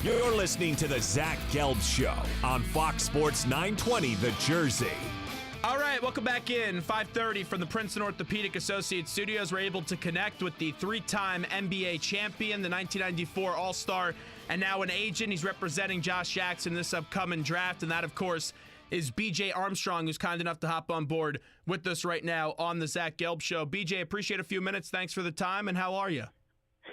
You're listening to the Zach Gelb Show on Fox Sports 920 The Jersey. All right, welcome back in. 5:30 from the Princeton Orthopedic Associates studios. We're able to connect with the three-time NBA champion, the 1994 All-Star, and now an agent. He's representing Josh Jackson in this upcoming draft, and that, of course, is BJ Armstrong, who's kind enough to hop on board with us right now on the Zach Gelb Show. BJ, appreciate a few minutes. Thanks for the time, and how are you?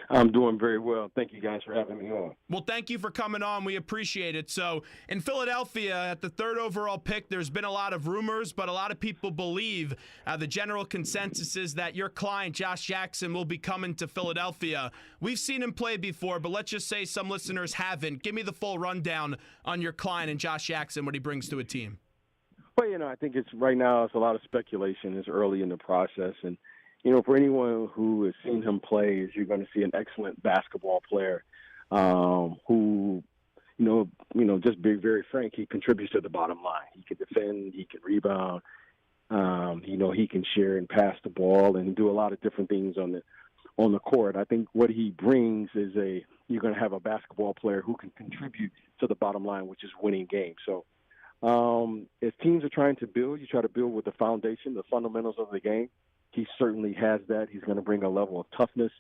I'm doing very well. Thank you guys for having me on. Well, thank you for coming on. We appreciate it. So, in Philadelphia, at the third overall pick, there's been a lot of rumors, but a lot of people believe the general consensus is that your client, Josh Jackson, will be coming to Philadelphia. We've seen him play before, but let's just say some listeners haven't. Give me the full rundown on your client and Josh Jackson, what he brings to a team. Well, I think right now it's a lot of speculation. It's early in the process, and for anyone who has seen him play, you're going to see an excellent basketball player who, just being very frank, he contributes to the bottom line. He can defend, he can rebound, he can share and pass the ball and do a lot of different things on the court. I think what he brings is you're going to have a basketball player who can contribute to the bottom line, which is winning games. So as teams are trying to build, you try to build with the foundation, the fundamentals of the game. He certainly has that. He's going to bring a level of toughness,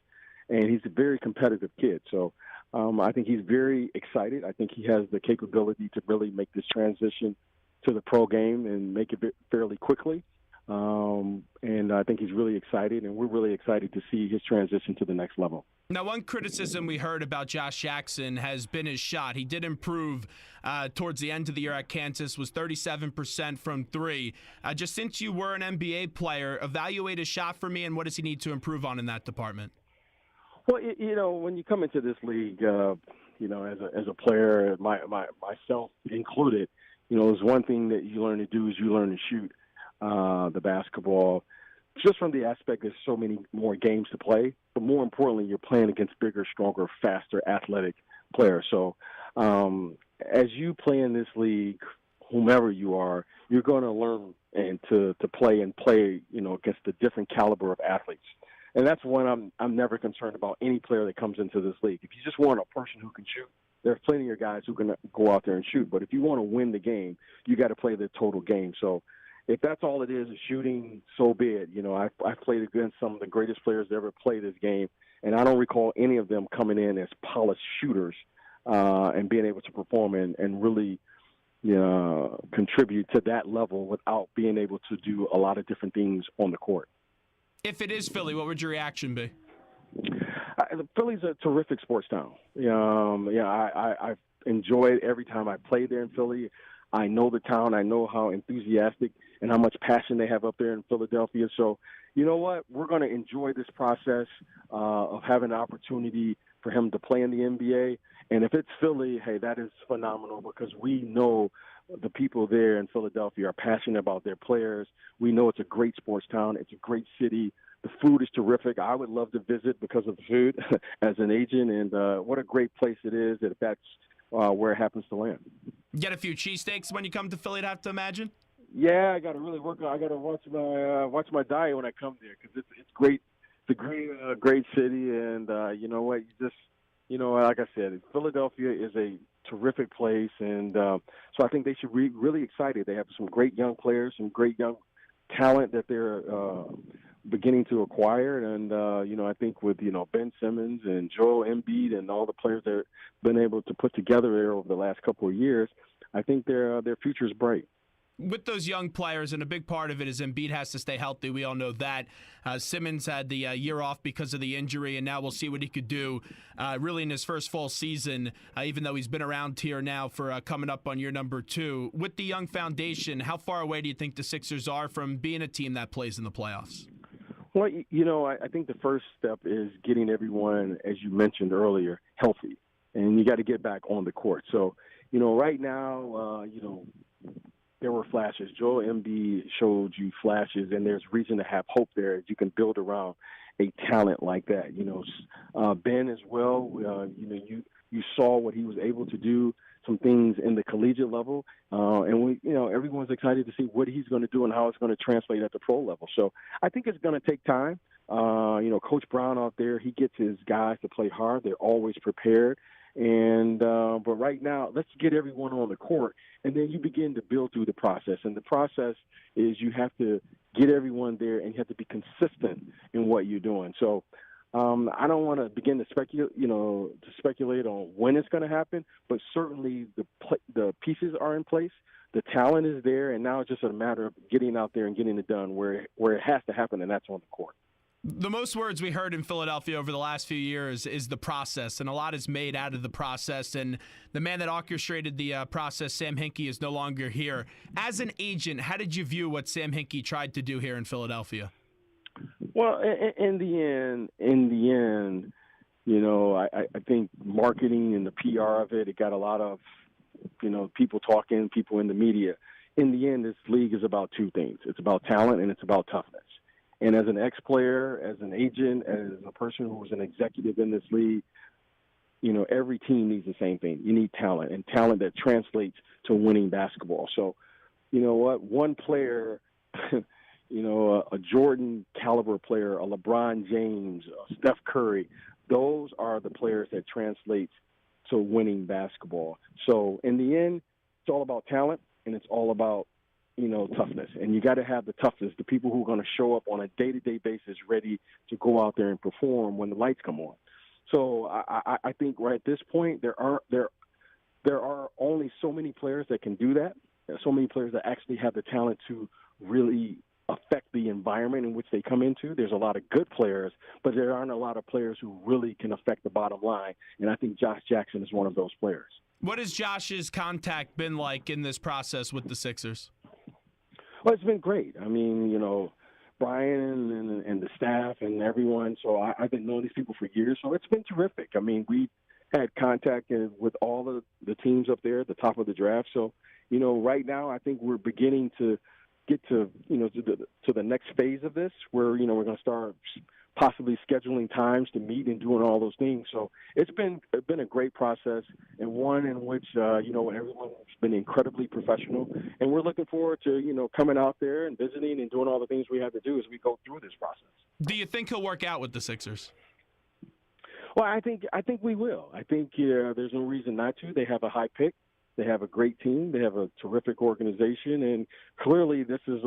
and he's a very competitive kid. So I think he's very excited. I think he has the capability to really make this transition to the pro game and make it fairly quickly. And I think he's really excited, and we're really excited to see his transition to the next level. Now, one criticism we heard about Josh Jackson has been his shot. He did improve towards the end of the year at Kansas, was 37% from three. Just since you were an NBA player, evaluate his shot for me, and what does he need to improve on in that department? Well, when you come into this league, as a player, myself included, there's one thing that you learn to do is you learn to shoot the basketball. Just from the aspect there's so many more games to play, but more importantly, you're playing against bigger, stronger, faster, athletic players. So as you play in this league, whomever you are, you're going to learn and to play against the different caliber of athletes. And that's one I'm never concerned about any player that comes into this league. If you just want a person who can shoot, there's plenty of guys who can go out there and shoot. But if you want to win the game, you got to play the total game. So if that's all it is shooting, so be it. I've played against some of the greatest players that ever played this game, and I don't recall any of them coming in as polished shooters and being able to perform and really contribute to that level without being able to do a lot of different things on the court. If it is Philly, what would your reaction be? Philly's a terrific sports town. I've enjoyed every time I played there in Philly. I know the town. I know how enthusiastic and how much passion they have up there in Philadelphia. So, you know what? We're going to enjoy this process of having an opportunity for him to play in the NBA. And if it's Philly, hey, that is phenomenal because we know the people there in Philadelphia are passionate about their players. We know it's a great sports town. It's a great city. The food is terrific. I would love to visit because of the food as an agent. And what a great place it is if that's where it happens to land. Get a few cheesesteaks when you come to Philly, I'd have to imagine? Yeah, I got to really work. I got to watch my diet when I come there because it's great. It's a great city, and you know what? Like I said, Philadelphia is a terrific place, and so I think they should be really excited. They have some great young players, some great young talent that they're beginning to acquire, and I think with Ben Simmons and Joel Embiid and all the players they've been able to put together there over the last couple of years, I think their future is bright. With those young players, and a big part of it is Embiid has to stay healthy. We all know that. Simmons had the year off because of the injury, and now we'll see what he could do really in his first full season, even though he's been around here now for coming up on year number 2. With the young foundation, how far away do you think the Sixers are from being a team that plays in the playoffs? Well, I think the first step is getting everyone, as you mentioned earlier, healthy, and you got to get back on the court. So, right now, there were flashes. Joel Embiid showed you flashes, and there's reason to have hope there. You can build around a talent like that. Ben as well. You saw what he was able to do. Some things in the collegiate level, and everyone's excited to see what he's going to do and how it's going to translate at the pro level. So I think it's going to take time. Coach Brown out there, he gets his guys to play hard. They're always prepared. But right now, let's get everyone on the court, and then you begin to build through the process. And the process is you have to get everyone there, and you have to be consistent in what you're doing. So I don't want to begin to speculate on when it's going to happen, but certainly the pieces are in place, the talent is there, and now it's just a matter of getting out there and getting it done where it has to happen, and that's on the court. The most words we heard in Philadelphia over the last few years is the process, and a lot is made out of the process. And the man that orchestrated the process, Sam Hinkie, is no longer here. As an agent, how did you view what Sam Hinkie tried to do here in Philadelphia? Well, in the end, I think marketing and the PR of it got a lot of, people talking, people in the media. In the end, this league is about two things. It's about talent and it's about toughness. And as an ex-player, as an agent, as a person who was an executive in this league, every team needs the same thing. You need talent, and talent that translates to winning basketball. So, you know what? One player, a Jordan caliber player, a LeBron James, a Steph Curry, those are the players that translate to winning basketball. So in the end, it's all about talent, and it's all about toughness. And you got to have the toughness, the people who are going to show up on a day-to-day basis ready to go out there and perform when the lights come on. So I think right at this point, there are only so many players that can do that. There are so many players that actually have the talent to really affect the environment in which they come into. There's a lot of good players, but there aren't a lot of players who really can affect the bottom line. And I think Josh Jackson is one of those players. What has Josh's contact been like in this process with the Sixers? Well, it's been great. I mean, Brian and the staff and everyone. So I've been knowing these people for years. So it's been terrific. I mean, we had contact with all the teams up there at the top of the draft. So, right now I think we're beginning to get to the next phase of this where, we're going to start possibly scheduling times to meet and doing all those things. So it's been a great process, and one in which, everyone's been incredibly professional. And we're looking forward to, coming out there and visiting and doing all the things we have to do as we go through this process. Do you think he'll work out with the Sixers? Well, I think we will. I think there's no reason not to. They have a high pick. They have a great team. They have a terrific organization. And clearly this is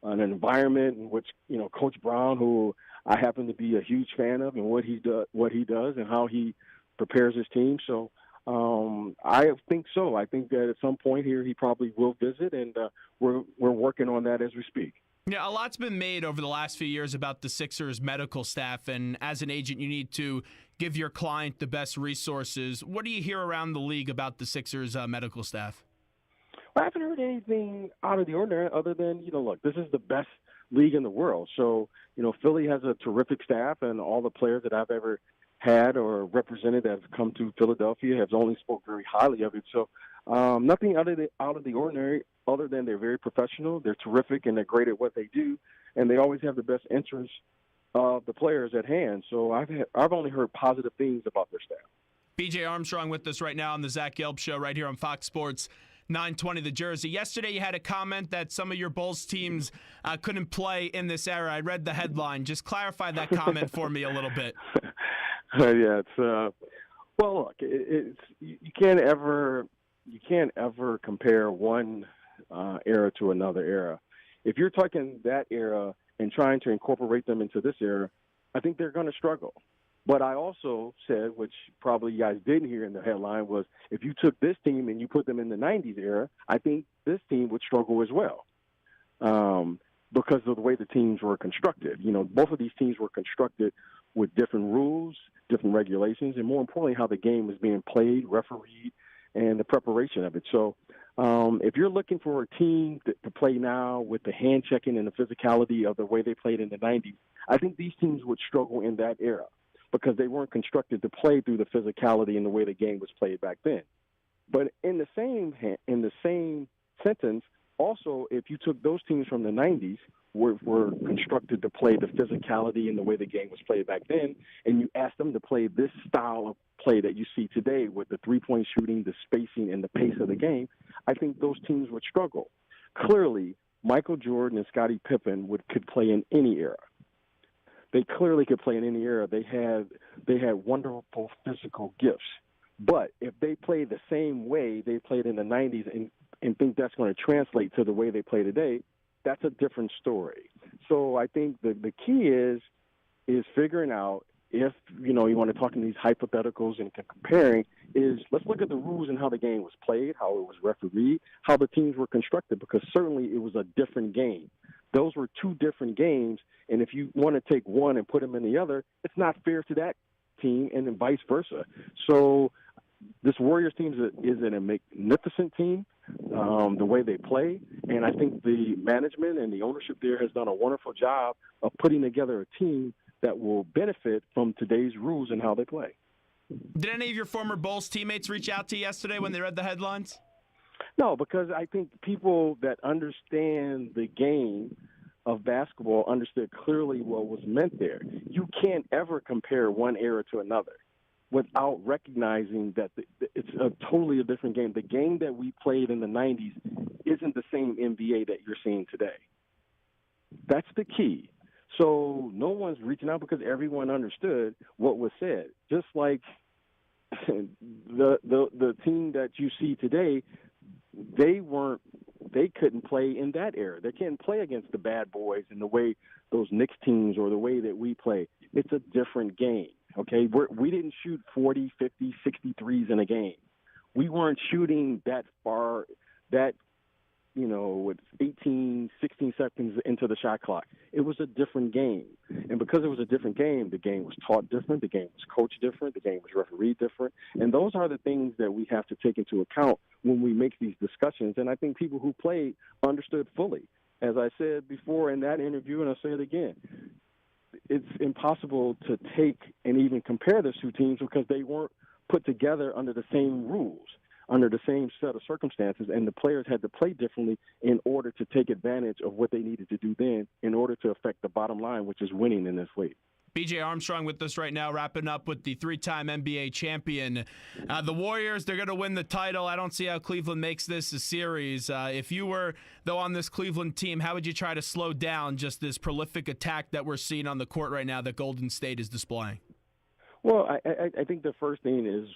an environment in which, Coach Brown, who I happen to be a huge fan of, and what he does and how he prepares his team. So I think so. I think that at some point here he probably will visit, and we're working on that as we speak. Yeah, a lot's been made over the last few years about the Sixers medical staff, and as an agent, you need to give your client the best resources. What do you hear around the league about the Sixers medical staff? Well, I haven't heard anything out of the ordinary other than, look, this is the best league in the world. So, Philly has a terrific staff, and all the players that I've ever had or represented that have come to Philadelphia have only spoke very highly of it. So nothing out of the ordinary other than they're very professional, they're terrific, and they're great at what they do, and they always have the best interests of the players at hand. So I've only heard positive things about their staff. BJ Armstrong with us right now on the Zach Gelb Show right here on Fox Sports 920 The Jersey. Yesterday you had a comment that some of your Bulls teams couldn't play in this era. I read the headline. Just clarify that comment for me a little bit. Yeah, it's well, look, it's you can't ever compare one era to another era. If you're taking that era and trying to incorporate them into this era, I think they're going to struggle. But I also said, which probably you guys didn't hear in the headline, was if you took this team and you put them in the 90s era, I think this team would struggle as well because of the way the teams were constructed. Both of these teams were constructed with different rules, different regulations, and more importantly, how the game was being played, refereed, and the preparation of it. So if you're looking for a team to play now with the hand-checking and the physicality of the way they played in the 90s, I think these teams would struggle in that era, because they weren't constructed to play through the physicality and the way the game was played back then. But in the same sentence, also, if you took those teams from the 90s, were constructed to play the physicality and the way the game was played back then, and you asked them to play this style of play that you see today with the three-point shooting, the spacing, and the pace of the game, I think those teams would struggle. Clearly, Michael Jordan and Scottie Pippen could play in any era. They clearly could play in any era. They had wonderful physical gifts. But if they play the same way they played in the 90s and think that's going to translate to the way they play today, that's a different story. So I think the key is figuring out if, you want to talk in these hypotheticals and comparing, is let's look at the rules and how the game was played, how it was refereed, how the teams were constructed, because certainly it was a different game. Those were two different games, and if you want to take one and put them in the other, it's not fair to that team, and then vice versa. So this Warriors team is a magnificent team, the way they play, and I think the management and the ownership there has done a wonderful job of putting together a team that will benefit from today's rules and how they play. Did any of your former Bulls teammates reach out to you yesterday when they read the headlines? No, because I think people that understand the game of basketball understood clearly what was meant there. You can't ever compare one era to another without recognizing that it's a totally different game. The game that we played in the 90s isn't the same NBA that you're seeing today. That's the key. So no one's reaching out because everyone understood what was said. Just like the team that you see today, they couldn't play in that era. They can't play against the bad boys in the way those Knicks teams or the way that we play. It's a different game, okay? We didn't shoot 40, 50, 63s in a game. We weren't shooting that far, with 18, 16 seconds into the shot clock. It was a different game. And because it was a different game, the game was taught different, the game was coached different, the game was refereed different. And those are the things that we have to take into account when we make these discussions. And I think people who played understood fully. As I said before in that interview, and I'll say it again, it's impossible to take and even compare the two teams because they weren't put together under the same rules, under the same set of circumstances, and the players had to play differently in order to take advantage of what they needed to do then in order to affect the bottom line, which is winning in this league. BJ Armstrong with us right now, wrapping up with the three-time NBA champion. The Warriors, they're going to win the title. I don't see how Cleveland makes this a series. If you were, though, on this Cleveland team, how would you try to slow down just this prolific attack that we're seeing on the court right now that Golden State is displaying? Well, I think the first thing is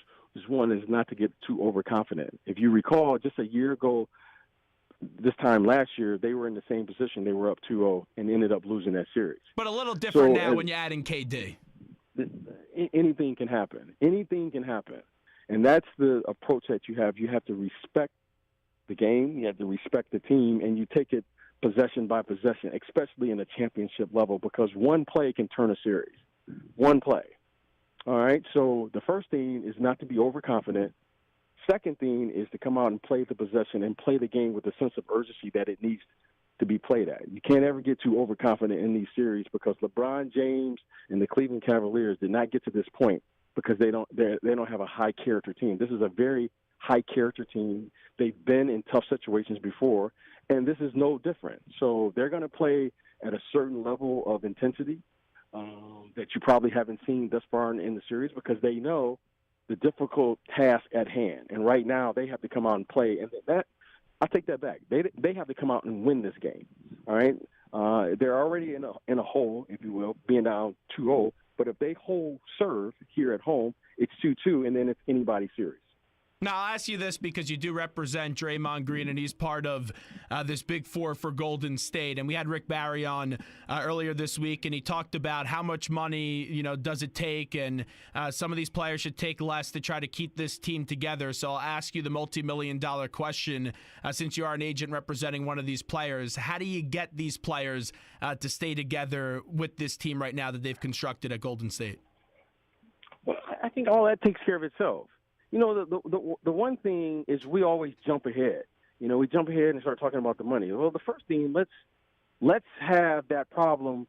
not to get too overconfident. If you recall, just a year ago, this time last year, they were in the same position. They were up 2-0 and ended up losing that series. But a little different now when you're adding KD. Anything can happen. Anything can happen. And that's the approach that you have. You have to respect the game. You have to respect the team, and you take it possession by possession, especially in a championship level, because one play can turn a series. One play. All right? So the first thing is not to be overconfident. Second thing is to come out and play the possession and play the game with the sense of urgency that it needs to be played at. You can't ever get too overconfident in these series because LeBron James and the Cleveland Cavaliers did not get to this point because they don't have a high character team. This is a very high character team. They've been in tough situations before, and this is no different. So they're going to play at a certain level of intensity that you probably haven't seen thus far in the series because they know the difficult task at hand. And right now they have to come out and play. And that, I take that back. They have to come out and win this game. All right. They're already in a hole, if you will, being down 2-0. But if they hold serve here at home, it's 2-2, and then it's anybody's series. Now, I'll ask you this because you do represent Draymond Green, and he's part of this Big Four for Golden State. And we had Rick Barry on earlier this week, and he talked about how much money, does it take, and some of these players should take less to try to keep this team together. So I'll ask you the multi-million-dollar question, since you are an agent representing one of these players. How do you get these players to stay together with this team right now that they've constructed at Golden State? Well, I think all that takes care of itself. The one thing is we always jump ahead. We jump ahead and start talking about the money. Well, the first thing, let's have that problem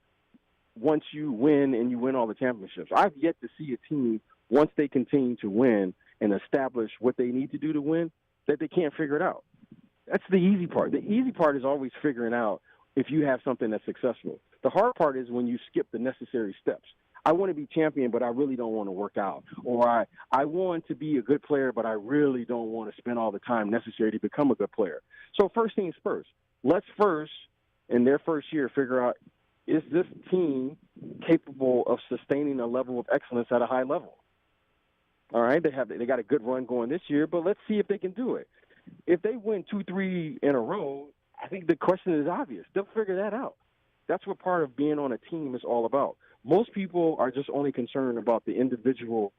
once you win and you win all the championships. I've yet to see a team, once they continue to win and establish what they need to do to win, that they can't figure it out. That's the easy part. The easy part is always figuring out if you have something that's successful. The hard part is when you skip the necessary steps. I want to be champion, but I really don't want to work out. Or I want to be a good player, but I really don't want to spend all the time necessary to become a good player. So first things first. Let's first, in their first year, figure out, is this team capable of sustaining a level of excellence at a high level? All right, they got a good run going this year, but let's see if they can do it. If they win 2-3 in a row, I think the question is obvious. They'll figure that out. That's what part of being on a team is all about. Most people are just only concerned about the individual,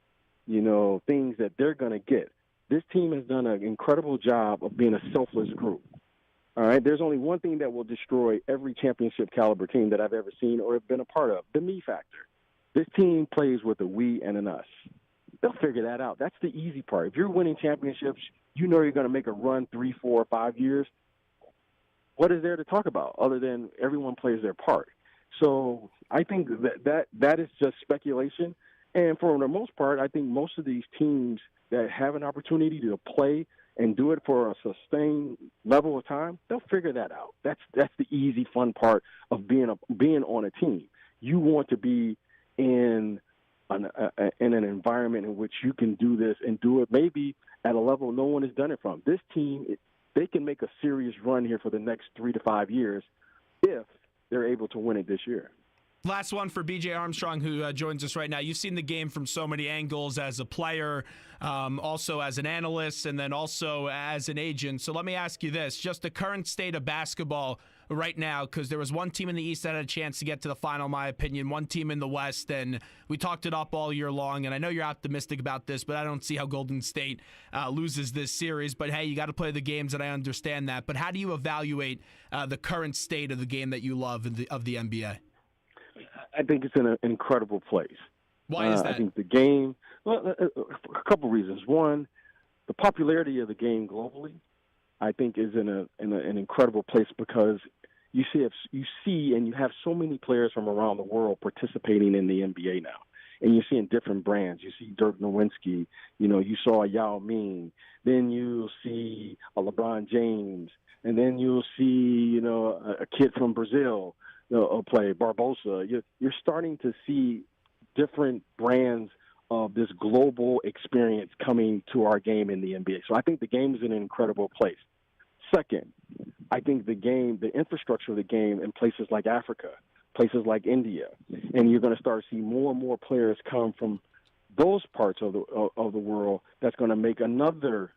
things that they're going to get. This team has done an incredible job of being a selfless group. All right, there's only one thing that will destroy every championship caliber team that I've ever seen or have been a part of, the me factor. This team plays with a we and an us. They'll figure that out. That's the easy part. If you're winning championships, you know you're going to make a run 3, 4, 5 years. What is there to talk about other than everyone plays their part? So I think that is just speculation. And for the most part, I think most of these teams that have an opportunity to play and do it for a sustained level of time, they'll figure that out. That's the easy, fun part of being on a team. You want to be in an environment in which you can do this and do it maybe at a level no one has done it from. This team, they can make a serious run here for the next 3 to 5 years if they're able to win it this year. Last one for BJ Armstrong, who joins us right now. You've seen the game from so many angles as a player, also as an analyst, and then also as an agent. So let me ask you this, just the current state of basketball right now, because there was one team in the East that had a chance to get to the final, in my opinion, one team in the West, and we talked it up all year long, and I know you're optimistic about this, but I don't see how Golden State loses this series. But, hey, you got to play the games, and I understand that. But how do you evaluate the current state of the game that you love of the NBA? I think it's in an incredible place. Why is that? I think the game, a couple reasons. One, the popularity of the game globally, I think, is in an incredible place because you see and you have so many players from around the world participating in the NBA now. And you're seeing different brands. You see Dirk Nowitzki. You saw Yao Ming. Then you'll see a LeBron James. And then you'll see, a kid from Brazil play, Barbosa. You're starting to see different brands of this global experience coming to our game in the NBA. So I think the game is in an incredible place. Second, I think the infrastructure of the game in places like Africa, places like India, and you're going to start to see more and more players come from those parts of the world that's going to make another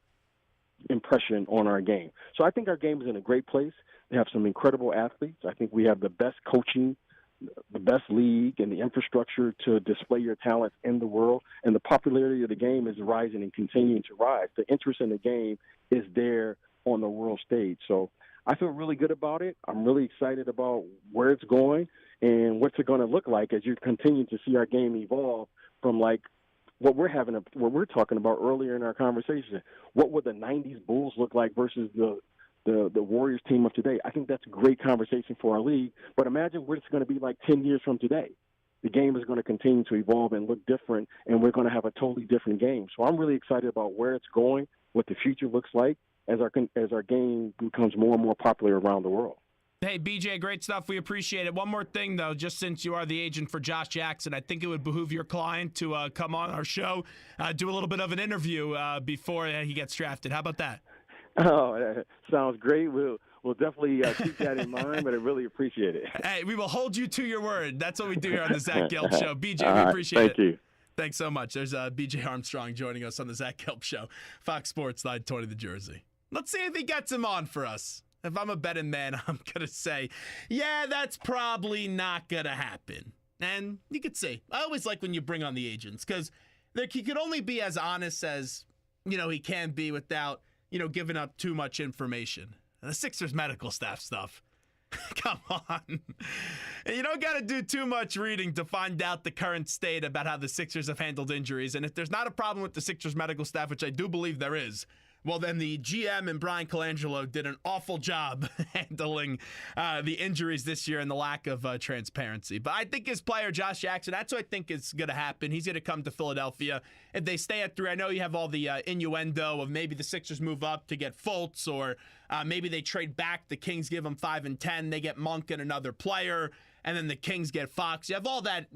impression on our game. So I think our game is in a great place. We have some incredible athletes. I think we have the best coaching, the best league, and the infrastructure to display your talents in the world. And the popularity of the game is rising and continuing to rise. The interest in the game is there on the world stage. So I feel really good about it. I'm really excited about where it's going and what's it going to look like as you continue to see our game evolve from what we're talking about earlier in our conversation. What would the 90s Bulls look like versus the Warriors team of today? I think that's a great conversation for our league. But imagine what it's going to be like 10 years from today. The game is going to continue to evolve and look different, and we're going to have a totally different game. So I'm really excited about where it's going, what the future looks like as our game becomes more and more popular around the world. Hey, BJ, great stuff. We appreciate it. One more thing, though, just since you are the agent for Josh Jackson, I think it would behoove your client to come on our show, do a little bit of an interview before he gets drafted. How about that? Oh, sounds great. We'll definitely keep that in mind, but I really appreciate it. Hey, we will hold you to your word. That's what we do here on the Zach Gelb Show. BJ, we appreciate it. Thank you. Thanks so much. There's BJ Armstrong joining us on the Zach Gelb Show, Fox Sports 920 The Jersey. Let's see if he gets him on for us. If I'm a betting man, I'm going to say, yeah, that's probably not going to happen. And you could see. I always like when you bring on the agents because he could only be as honest as, he can be without, giving up too much information. And the Sixers medical staff stuff. Come on. You don't got to do too much reading to find out the current state about how the Sixers have handled injuries. And if there's not a problem with the Sixers medical staff, which I do believe there is, well, then the GM and Brian Colangelo did an awful job handling the injuries this year and the lack of transparency. But I think his player, Josh Jackson, that's what I think is going to happen. He's going to come to Philadelphia. If they stay at 3, I know you have all the innuendo of maybe the Sixers move up to get Fultz, or maybe they trade back. The Kings give them 5 and 10. They get Monk and another player, and then the Kings get Fox. You have all that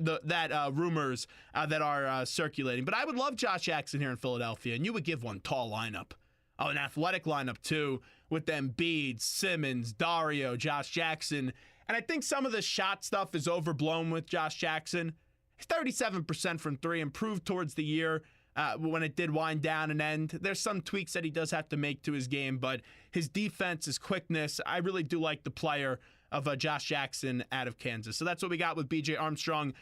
rumors that are circulating. But I would love Josh Jackson here in Philadelphia, and you would give one tall lineup. Oh, an athletic lineup, too, with Embiid, Simmons, Dario, Josh Jackson. And I think some of the shot stuff is overblown with Josh Jackson. He's 37% from 3, improved towards the year. when it did wind down and end. There's some tweaks that he does have to make to his game, but his defense, his quickness, I really do like the player of Josh Jackson out of Kansas. So that's what we got with BJ Armstrong.